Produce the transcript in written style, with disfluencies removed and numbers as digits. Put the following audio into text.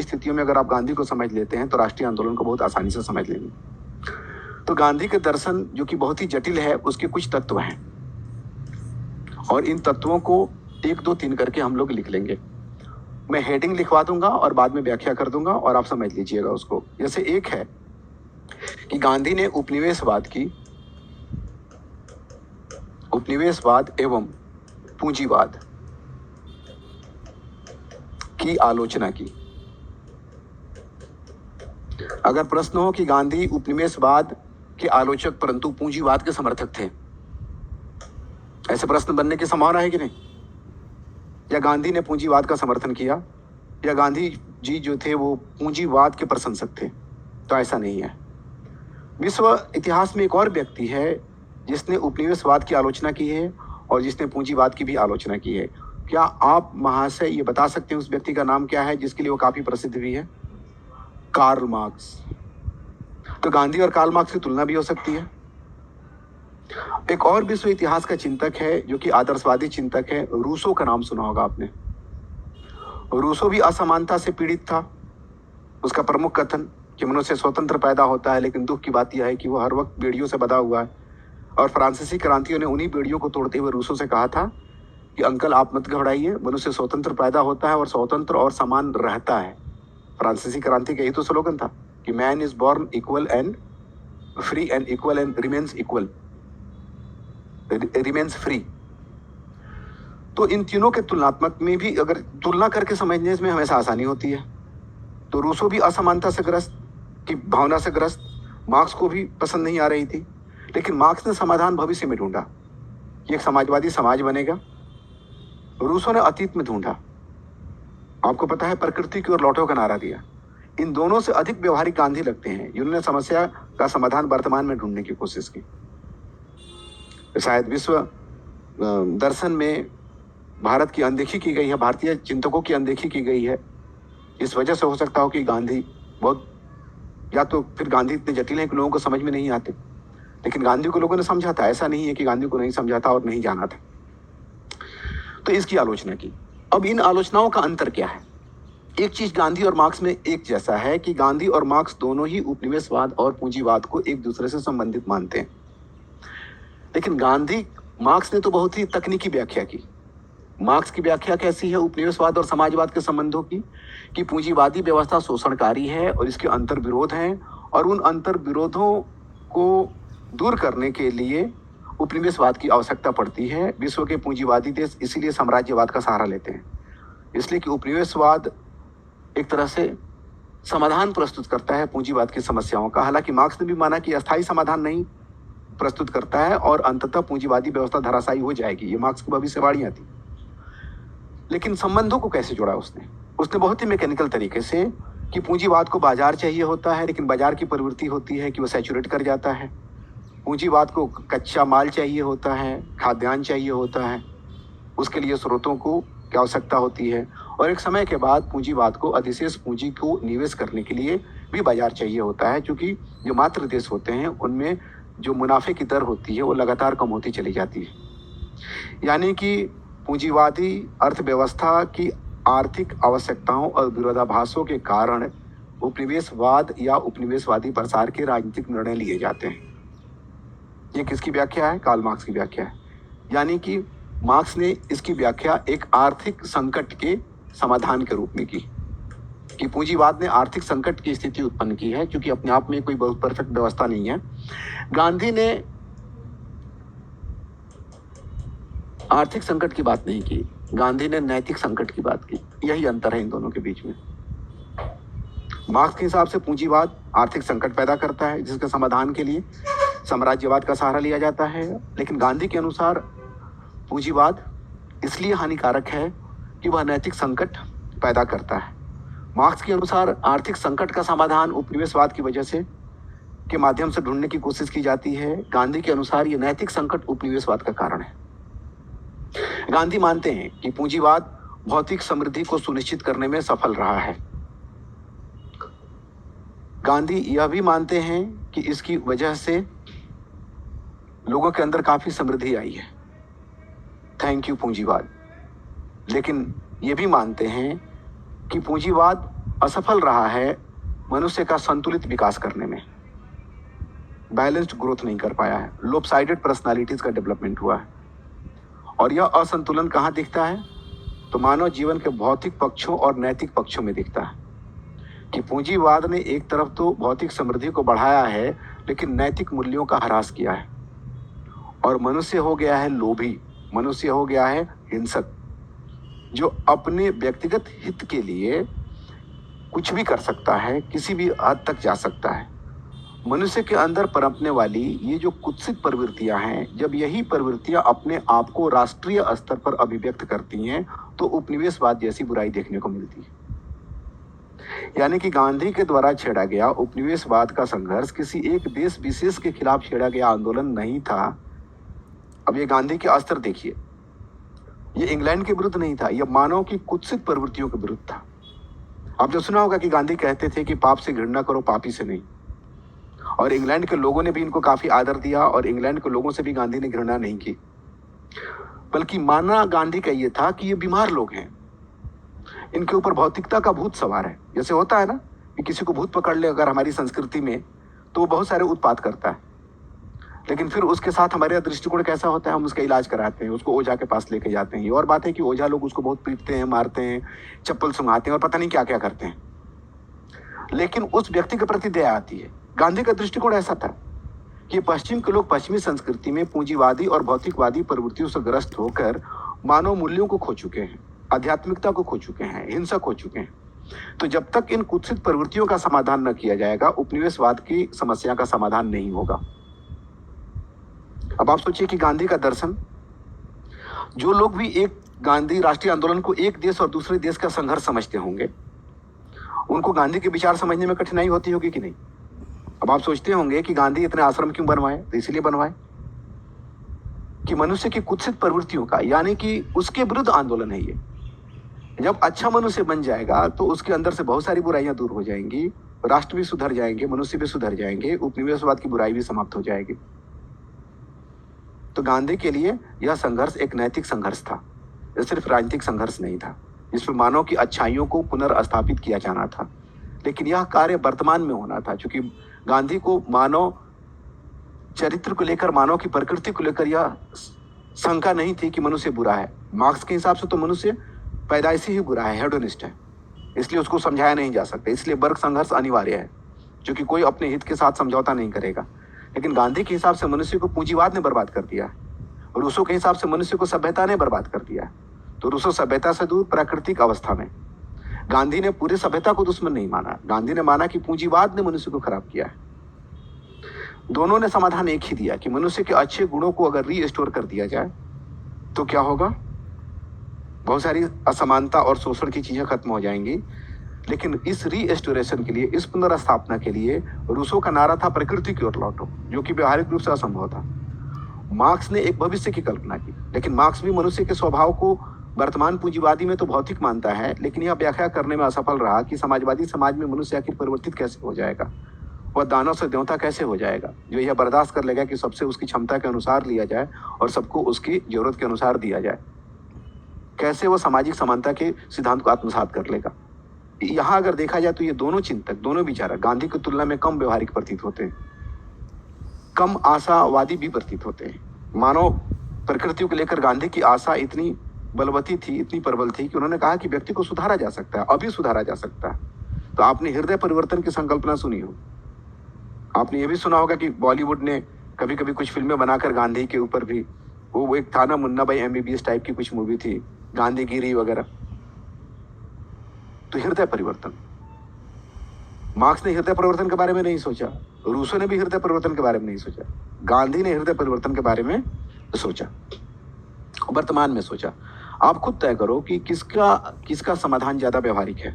स्थितियों में अगर आप गांधी को समझ लेते हैं तो राष्ट्रीय आंदोलन को बहुत आसानी से समझ लेंगे। तो गांधी के दर्शन जो कि बहुत ही जटिल है, उसके कुछ तत्व हैं और इन तत्वों को 1 2 3 करके हम लोग लिख लेंगे। मैं हेडिंग लिखवा दूंगा और बाद में व्याख्या कर दूंगा और आप समझ लीजिएगा उसको। जैसे एक है कि गांधी ने उपनिवेशवाद एवं पूंजीवाद की आलोचना की। अगर प्रश्न हो कि गांधी उपनिवेशवाद के आलोचक परंतु पूंजीवाद के समर्थक थे, ऐसे प्रश्न बनने की संभावना है कि नहीं? या गांधी ने पूंजीवाद का समर्थन किया, या गांधी जी जो थे वो पूंजीवाद के प्रशंसक थे? तो ऐसा नहीं है। विश्व इतिहास में एक और व्यक्ति है जिसने उपनिवेशवाद की आलोचना की है और जिसने पूंजीवाद की भी आलोचना की है। क्या आप महाशय ये बता सकते हैं उस व्यक्ति का नाम क्या है जिसके लिए वो काफी प्रसिद्ध भी है? Karl Marx. तो गांधी और कार्ल मार्क्स की तुलना भी हो सकती है। एक और विश्व इतिहास का चिंतक है जो कि आदर्शवादी चिंतक है, रूसो का नाम सुना होगा आपने। रूसो भी असमानता से पीड़ित था। उसका प्रमुख कथन कि मनुष्य स्वतंत्र पैदा होता है, लेकिन दुख की बात यह है कि वो हर वक्त बेड़ियों से बंधा हुआ है। और फ्रांसीसी क्रांतियों ने उन्हीं बेड़ियों को तोड़ते हुए रूसो से कहा था कि अंकल आप मत घबराइए, मनुष्य स्वतंत्र पैदा होता है और स्वतंत्र और समान रहता है। फ्रांसीसी क्रांति का यही तो स्लोगन था कि man is born equal and free and equal and remains free. तो इन तीनों के तुलनात्मक में भी अगर तुलना करके समझने में हमेशा आसानी होती है। तो रूसो भी असमानता से ग्रस्त की भावना से ग्रस्त, मार्क्स को भी पसंद नहीं आ रही थी, लेकिन मार्क्स ने समाधान भविष्य में ढूंढा कि एक समाजवादी समाज बनेगा। रूसो ने अतीत में ढूंढा। आपको पता है प्रकृति की ओर लौटो का नारा दिया। इन दोनों से अधिक व्यवहारिक गांधी लगते हैं जिन्होंने समस्या का समाधान वर्तमान में ढूंढने की कोशिश की। शायद विश्व दर्शन में भारत की अनदेखी की गई है, भारतीय चिंतकों की अनदेखी की गई है। इस वजह से हो सकता हो कि गांधी बहुत, या तो फिर गांधी इतने जटिल हैं कि लोगों को समझ में नहीं आते, लेकिन गांधी को लोगों ने समझा था। ऐसा नहीं है कि गांधी को नहीं समझा था और नहीं जाना था। तो इसकी आलोचना की। अब इन आलोचनाओं का अंतर क्या है? एक चीज गांधी और मार्क्स में एक जैसा है कि गांधी और मार्क्स दोनों ही उपनिवेशवाद और पूंजीवाद को एक दूसरे से संबंधित मानते हैं। लेकिन मार्क्स ने तो बहुत ही तकनीकी व्याख्या की। मार्क्स की व्याख्या कैसी है उपनिवेशवाद और समाजवाद के संबंधों की, कि पूंजीवादी व्यवस्था शोषणकारी है और इसके अंतर विरोध हैं, और उन अंतर विरोधों को दूर करने के लिए उपनिवेशवाद की आवश्यकता पड़ती है। विश्व के पूंजीवादी देश इसीलिए साम्राज्यवाद का सहारा लेते हैं, इसलिए कि उपनिवेशवाद एक तरह से समाधान प्रस्तुत करता है पूंजीवाद की समस्याओं का। हालांकि मार्क्स ने भी माना कि अस्थायी समाधान नहीं प्रस्तुत करता है और अंततः पूंजीवादी व्यवस्था धराशायी हो जाएगी। ये मार्क्स की भविष्यवाणियां थी। लेकिन संबंधों को कैसे जोड़ा उसने बहुत ही मैकेनिकल तरीके से, कि पूंजीवाद को बाजार चाहिए होता है, लेकिन बाजार की प्रवृत्ति होती है कि वो सैचुरेट कर जाता है। पूंजीवाद को कच्चा माल चाहिए होता है, खाद्यान्न चाहिए होता है, उसके लिए स्रोतों को की आवश्यकता होती है, और एक समय के बाद पूंजीवाद को अधिशेष पूंजी को निवेश करने के लिए भी बाजार चाहिए होता है, क्योंकि जो मातृ देश होते हैं उनमें जो मुनाफे की दर होती है वो लगातार कम होती चली जाती है। यानी कि पूंजीवादी अर्थव्यवस्था की आर्थिक आवश्यकताओं और विरोधाभासों के कारण उपनिवेशवाद या उपनिवेशवादी प्रसार के राजनीतिक निर्णय लिए जाते हैं। ये किसकी व्याख्या है? कार्ल मार्क्स की व्याख्या है। यानी कि मार्क्स ने इसकी व्याख्या एक आर्थिक संकट के समाधान के रूप में की, कि पूंजीवाद ने आर्थिक संकट की स्थिति उत्पन्न की है, क्योंकि अपने आप में कोई बहुत परफेक्ट व्यवस्था नहीं है। गांधी ने आर्थिक संकट की बात नहीं की, गांधी ने नैतिक संकट की बात की। यही अंतर है इन दोनों के बीच में। मार्क्स के हिसाब से पूंजीवाद आर्थिक संकट पैदा करता है जिसके समाधान के लिए साम्राज्यवाद का सहारा लिया जाता है, लेकिन गांधी के अनुसार पूंजीवाद इसलिए हानिकारक है कि वह नैतिक संकट पैदा करता है। मार्क्स के अनुसार आर्थिक संकट का समाधान उपनिवेशवाद की वजह से के माध्यम से ढूंढने की कोशिश की जाती है। गांधी के अनुसार यह नैतिक संकट उपनिवेशवाद का कारण है। गांधी मानते हैं कि पूंजीवाद भौतिक समृद्धि को सुनिश्चित करने में सफल रहा है। गांधी यह भी मानते हैं कि इसकी वजह से लोगों के अंदर काफी समृद्धि आई है। थैंक यू पूंजीवाद। लेकिन ये भी मानते हैं कि पूंजीवाद असफल रहा है मनुष्य का संतुलित विकास करने में, बैलेंस्ड ग्रोथ नहीं कर पाया है, लोपसाइडेड पर्सनालिटीज का डेवलपमेंट हुआ है। और यह असंतुलन कहाँ दिखता है? तो मानव जीवन के भौतिक पक्षों और नैतिक पक्षों में दिखता है कि पूंजीवाद ने एक तरफ तो भौतिक समृद्धि को बढ़ाया है, लेकिन नैतिक मूल्यों का ह्रास किया है और मनुष्य हो गया है लोभी, मनुष्य हो गया है हिंसक, जो अपने व्यक्तिगत हित के लिए कुछ भी कर सकता है, किसी भी हद तक जा सकता है। मनुष्य के अंदर पनपने वाली ये जो कुत्सित प्रवृत्तियां हैं, जब यही प्रवृत्तियां अपने आप को राष्ट्रीय स्तर पर अभिव्यक्त करती हैं तो उपनिवेशवाद जैसी बुराई देखने को मिलती है। यानी कि गांधी के द्वारा छेड़ा गया उपनिवेशवाद का संघर्ष किसी एक देश विशेष के खिलाफ छेड़ा गया आंदोलन नहीं था। अब ये गांधी के अस्त्र देखिए, ये इंग्लैंड के विरुद्ध नहीं था, यह मानव की कुत्सित प्रवृत्तियों के विरुद्ध था। आपने सुना होगा कि गांधी कहते थे कि पाप से घृणा करो, पापी से नहीं। और इंग्लैंड के लोगों ने भी इनको काफी आदर दिया और इंग्लैंड के लोगों से भी गांधी ने घृणा नहीं की, बल्कि मानना गांधी का ये था कि ये बीमार लोग हैं, इनके ऊपर भौतिकता का भूत सवार है। जैसे होता है ना कि किसी को भूत पकड़ ले अगर हमारी संस्कृति में, तो वो बहुत सारे उत्पात करता है, लेकिन फिर उसके साथ हमारे दृष्टिकोण कैसा होता है, हम उसका इलाज कराते हैं, उसको ओझा के पास लेके जाते हैं। और बात है कि ओझा लोग उसको बहुत पीटते हैं, मारते हैं, चप्पल सुंघाते हैं और पता नहीं क्या क्या करते हैं, लेकिन उस व्यक्ति के प्रति दया आती है। गांधी का दृष्टिकोण ऐसा था कि पश्चिम के लोग पश्चिमी संस्कृति में पूंजीवादी और भौतिकवादी प्रवृत्तियों से ग्रस्त होकर मानव मूल्यों को खो चुके हैं, आध्यात्मिकता को खो चुके हैं, हिंसक हो चुके हैं। तो जब तक इन कुत्सित प्रवृत्तियों का समाधान न किया जाएगा, उपनिवेशवाद की समस्या का समाधान नहीं होगा। अब आप सोचिए कि गांधी का दर्शन, जो लोग भी एक गांधी राष्ट्रीय आंदोलन को एक देश और दूसरे देश का संघर्ष समझते होंगे, उनको गांधी के विचार समझने में कठिनाई होती होगी कि नहीं? अब आप सोचते होंगे कि गांधी इतने आश्रम क्यों बनवाए? तो इसलिए बनवाए कि मनुष्य की कुत्सित प्रवृत्तियों का, यानी कि उसके विरुद्ध आंदोलन है ये। जब अच्छा मनुष्य बन जाएगा तो उसके अंदर से बहुत सारी बुराइयां दूर हो जाएंगी, राष्ट्र भी सुधर जाएंगे, मनुष्य भी सुधर जाएंगे, उपनिवेशवाद की बुराई भी समाप्त हो जाएगी। तो गांधी के लिए यह संघर्ष एक नैतिक संघर्ष था, यह सिर्फ राजनीतिक संघर्ष नहीं था, जिसमें मानव की अच्छाइयों को पुनर्स्थापित किया जाना था। लेकिन यह कार्य वर्तमान में होना था, क्योंकि गांधी को मानव चरित्र को लेकर, मानव की प्रकृति को लेकर यह शंका नहीं थी कि मनुष्य बुरा है। मार्क्स के हिसाब से तो मनुष्य पैदाइशी ही बुरा है, हेडोनिस्ट है, इसलिए उसको समझाया नहीं जा सकता। इसलिए वर्ग संघर्ष अनिवार्य है, क्योंकि कोई अपने हित के साथ समझौता नहीं करेगा। लेकिन गांधी के हिसाब से मनुष्य को पूंजीवाद ने बर्बाद कर दिया है, और रूसो के हिसाब से मनुष्य को सभ्यता ने बर्बाद कर दिया है। तो रूसो सभ्यता से दूर प्राकृतिक अवस्था में, गांधी ने पूरी सभ्यता को दुश्मन नहीं माना, गांधी ने माना कि पूंजीवाद ने मनुष्य को खराब किया है। दोनों ने समाधान एक ही दिया कि मनुष्य के अच्छे गुणों को अगर रीस्टोर कर दिया जाए तो क्या होगा? बहुत सारी असमानता और शोषण की चीजें खत्म हो जाएंगी। लेकिन इस रीस्टोरेशन के लिए, इस पुनर्स्थापना के लिए रूसो का नारा था प्रकृति की ओर लौटो, जो कि व्यवहारिक रूप से असंभव था। मार्क्स ने एक भविष्य की कल्पना की, लेकिन मार्क्स भी मनुष्य के स्वभाव को वर्तमान पूंजीवादी में तो भौतिक मानता है, लेकिन यह व्याख्या करने में असफल रहा कि समाजवादी समाज में मनुष्य आखिर परिवर्तित कैसे हो जाएगा, वह दानव से देवता कैसे हो जाएगा, जो यह बर्दाश्त कर लेगा कि सबसे उसकी क्षमता के अनुसार लिया जाए और सबको उसकी जरूरत के अनुसार दिया जाए। कैसे वह सामाजिक समानता के सिद्धांत को आत्मसात कर लेगा। यहाँ अगर देखा जाए तो ये दोनों चिंतक, दोनों विचारक गांधी की तुलना में कम व्यवहारिक प्रतीत होते हैं, कम आशावादी भी प्रतीत होते हैं। मानव प्रकृति को लेकर गांधी की आशा इतनी बलवती थी, इतनी प्रबल थी कि उन्होंने कहा कि व्यक्ति को सुधारा जा सकता है, अभी सुधारा जा सकता है। तो आपने हृदय परिवर्तन की संकल्पना सुनी हो, आपने ये भी सुना होगा कि बॉलीवुड ने कभी कभी कुछ फिल्में बनाकर गांधी के ऊपर भी, वो एक था ना मुन्ना भाई MBBS टाइप की कुछ मूवी थी, गांधीगिरी वगैरह। तो हृदय परिवर्तन, मार्क्स ने हृदय परिवर्तन के बारे में नहीं सोचा, रूसो ने भी हृदय परिवर्तन के बारे में नहीं सोचा, गांधी ने हृदय परिवर्तन के बारे में सोचा, वर्तमान में सोचा। आप खुद तय करो कि किसका समाधान ज्यादा व्यवहारिक है।